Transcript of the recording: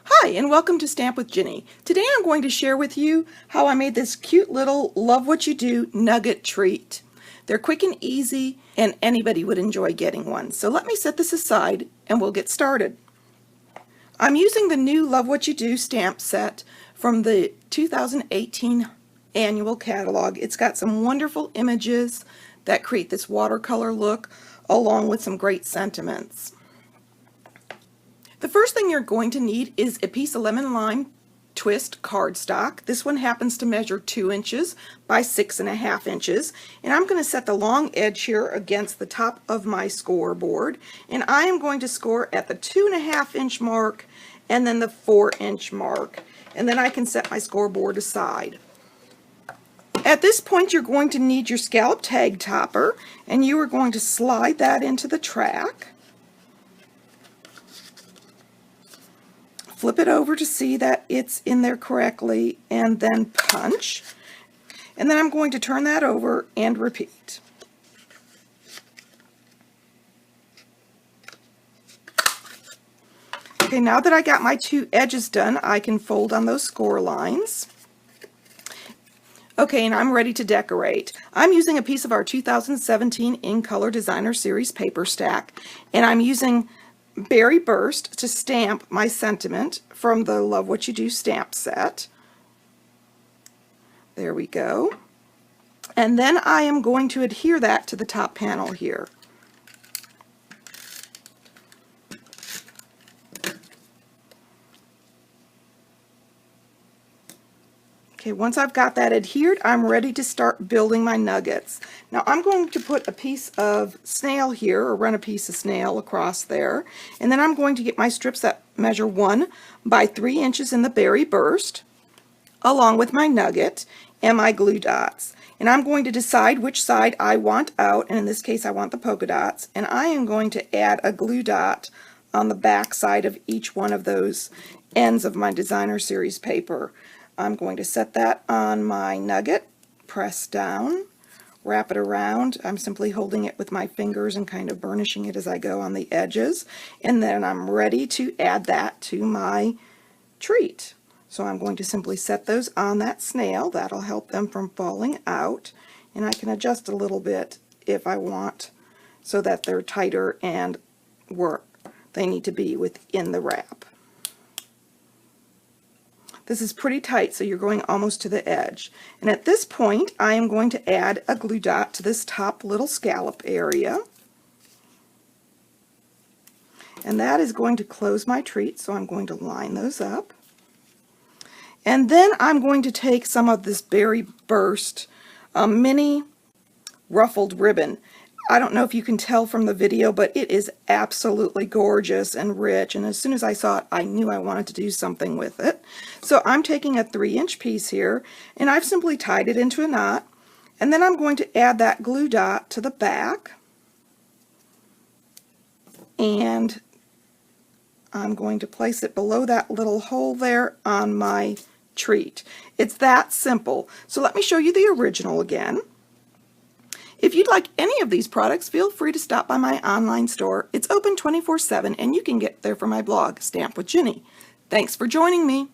Hi, and welcome to Stamp with Ginny. Today I'm going to share with you how I made this cute little Love What You Do Nugget treat. They're quick and easy, and anybody would enjoy getting one. So let me set this aside and we'll get started. I'm using the new Love What You Do stamp set from the 2018 annual catalog. It's got some wonderful images that create this watercolor look along with some great sentiments. The first thing you're going to need is a piece of lemon lime twist cardstock. This one happens to measure 2 inches by 6.5 inches, and I'm going to set the long edge here against the top of my scoreboard, and I am going to score at the 2.5 inch mark and then the 4 inch mark, and then I can set my scoreboard aside. At this point you're going to need your scallop tag topper, and you are going to slide that into the track. Flip it over to see that it's in there correctly, and then punch. And then I'm going to turn that over and repeat. Okay, now that I got my 2 edges done, I can fold on those score lines. Okay, and I'm ready to decorate. I'm using a piece of our 2017 In Color Designer Series paper stack, and I'm using Berry Burst to stamp my sentiment from the Love What You Do stamp set. There we go. And then I am going to adhere that to the top panel here. Okay, once I've got that adhered, I'm ready to start building my nuggets. Now I'm going to put a piece of snail here, or run a piece of snail across there, and then I'm going to get my strips that measure 1 by 3 inches in the Berry Burst, along with my nugget and my glue dots. And I'm going to decide which side I want out, and in this case I want the polka dots, and I am going to add a glue dot on the back side of each one of those ends of my Designer Series paper. I'm going to set that on my nugget, press down, wrap it around. I'm simply holding it with my fingers and kind of burnishing it as I go on the edges, and then I'm ready to add that to my treat. So I'm going to simply set those on that snail. That'll help them from falling out, and I can adjust a little bit if I want so that they're tighter and where they need to be within the wrap. This is pretty tight, so you're going almost to the edge. And at this point, I am going to add a glue dot to this top little scallop area. And that is going to close my treat, so I'm going to line those up. And then I'm going to take some of this Berry Burst mini ruffled ribbon. I don't know if you can tell from the video, but it is absolutely gorgeous and rich, and as soon as I saw it, I knew I wanted to do something with it. So I'm taking a 3-inch piece here, and I've simply tied it into a knot, and then I'm going to add that glue dot to the back, and I'm going to place it below that little hole there on my treat. It's that simple. So let me show you the original again. If you'd like any of these products, feel free to stop by my online store. It's open 24/7, and you can get there from my blog, Stamp with Ginny. Thanks for joining me.